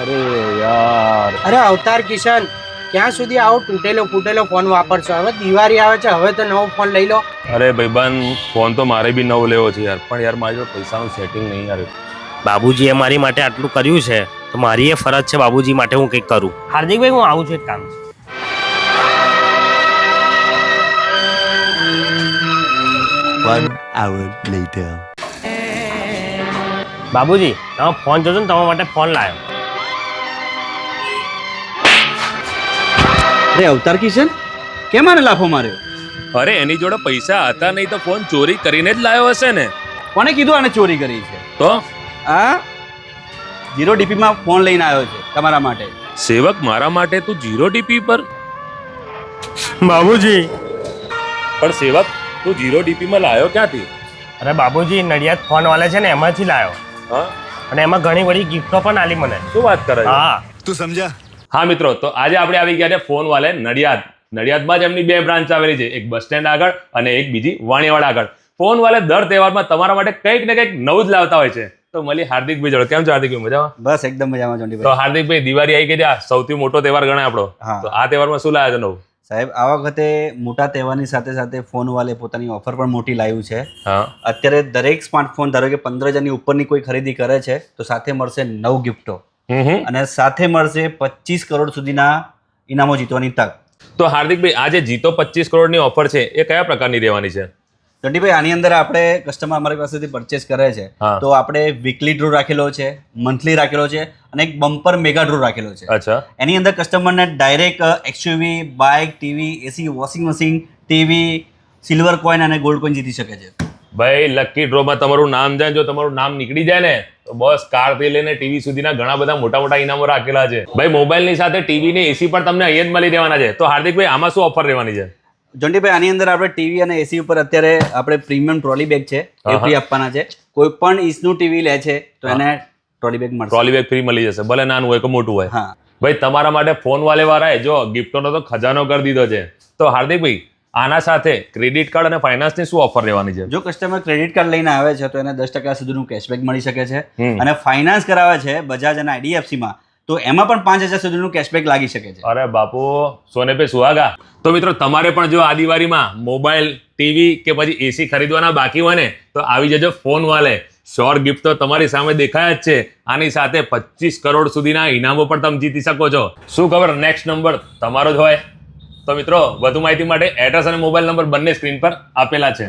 અરે યાર, અરે અવતાર કિશન, ક્યાં સુધી આવો તૂટેલો ફૂટેલો ફોન વાપરશો? હવે દિવાળી આવે છે, હવે તો નવો ફોન લઈ લો. અરે ભાઈબંધ, ફોન તો મારે બી નવો લેવો છે યાર, પણ યાર મારી જોડે પૈસાનું સેટિંગ નહીં યાર. બાબુજીએ મારી માટે આટલું કર્યું છે તો મારી એ ફરજ છે બાબુજી માટે હું કંઈક કરું. હાર્દિકભાઈ, હું આવું છું, એક કામ છે. બાબુજી, તમે ફોન જોજો ને, તમારા માટે ફોન લાવ્યો. અરે અવતાર કિશન, કેમ આને લાફો માર્યો? અરે એની જોડે પૈસા હતા નહીં તો ફોન ચોરી કરીને જ લાવ્યો હશે ને. કોને કીધું આને ચોરી કરી છે? તો આ 0DP માં ફોન લઈને આવ્યો છે તમારા માટે. સેવક, મારા માટે તું 0DP પર? બાબુજી, પણ સેવક, તું 0DP માં લાવ્યો ક્યાંથી? અરે બાબુજી, નડિયાદ ફોન વાલે છે ને એમાંથી લાવ્યો. હા, અને એમાં ઘણી બધી ગિફ્ટો પણ આલી મને. શું વાત કરે છે? હા. તું સમજા? હા મિત્રો, તો આજે આપણે આવી ગયા છે ફોન વાલે નડિયાદ. નડિયાદમાં જ એમની 2 બ્રાન્ચ આવેલી છે, એક બસ સ્ટેન્ડ આગળ અને એક બીજી વાણિયાવાડ આગળ. ફોન વાલે દર તહેવારમાં તમારા માટે કંઈક ને કંઈક નવું જ લાવતા હોય છે. તો મળી હાર્દિકભાઈ જોડે. કેમ છો હાર્દિકભાઈ, મજામાં? બસ એકદમ મજામાં તો જોંડીભાઈ. હાર્દિકભાઈ, દિવાળી આવી ગઈ છે, આ સૌથી મોટો તહેવાર ગણાય આપણો. હા. તો આ તહેવારમાં શું લાવ્યા છે નવું? સાહેબ, આ વખતે મોટા તહેવારની સાથે સાથે ફોન વાલે પોતાની ઓફર પણ મોટી લાવ્યું છે. હા. અત્યારે દરેક સ્માર્ટફોન, ધારો કે 15,000ની ઉપરની કોઈ ખરીદી કરે છે તો સાથે મળશે 9 ગિફ્ટો અને સાથે મળશે 25 કરોડ સુધીના ઇનામો જીતવાની તક. તો હાર્દિકભાઈ, આ જે જીતો 25 કરોડની ઓફર છે એ કયા પ્રકારની રહેવાની છે? જોંડીભાઈ, આની અંદર આપણે કસ્ટમર અમારી પાસેથી પરચેસ કરે છે હા. તો આપણે વીકલી ડ્રો રાખેલો છે, મંથલી રાખેલો છે અને એક બમ્પર મેગા ડ્રો રાખેલો છે. અચ્છા. એની અંદર કસ્ટમરને direct XUV, bike, TV, AC, washing machine, TV, silver coin અને ગોલ્ડ કોઈન જીતી શકે છે. ભાઈ, લકી ડ્રોમાં તમારું નામ જાય, જો તમારું નામ નીકળી જાય ને તો બસ કારથી લઈને ટીવી સુધીના ઘણા બધા મોટા મોટા ઇનામો રાખેલા છે. ભાઈ, મોબાઈલની સાથે ટીવી ને એસી પણ તમને અહીંયા જ મળી રહેવાના છે. તો હાર્દિકભાઈ, આમાં શું ઓફર રહેવાની છે? જોંડીભાઈ, આની અંદર આપણે ટીવી અને એસી ઉપર અત્યારે આપણે પ્રીમિયમ ટ્રોલી બેગ છે એ ફ્રી આપવાના છે. કોઈ પણ ઇંચનું ટીવી લે છે તો એને ટ્રોલી બેગ મળશે. ટ્રોલી બેગ ફ્રી મળી જશે, ભલે નાનું હોય કે મોટું હોય. હા ભાઈ, તમારા માટે ફોન વાલે વાળાએ જો ગિફ્ટોનો તો ખજાનો કરી દીધો છે. તો હાર્દિકભાઈ, આના સાથે ક્રેડિટ કાર્ડ અને ફાઇનાન્સની શું ઓફર રહેવાની છે? જો કસ્ટમર ક્રેડિટ કાર્ડ લઈને આવે છે તો એને 10% સુધીનું કેશબેક મળી શકે છે હમ. અને ફાઇનાન્સ કરાવે છે બજાજ અને IDFC માં તો એમાં પણ 5,000 સુધીનું કેશબેક લાગી શકે છે. અરે બાપુ, સોને પે સુહાગા. તો મિત્રો, તમારે પણ જો આ દિવાળીમાં મોબાઈલ, ટીવી કે પછી એસી ખરીદવાના બાકી હોય ને તો આવી જજો ફોન વાલે. શ્યોર ગિફ્ટ તો તમારી સામે દેખાય જ છે. આની સાથે 25 કરોડ સુધીના ઇનામો પણ તમે જીતી શકો છો. શું ખબર નેક્સ્ટ નંબર તમારો જ હોય? તો મિત્રો, વધુ માહિતી માટે એડ્રેસ અને મોબાઈલ નંબર બંને સ્ક્રીન પર આપેલા છે.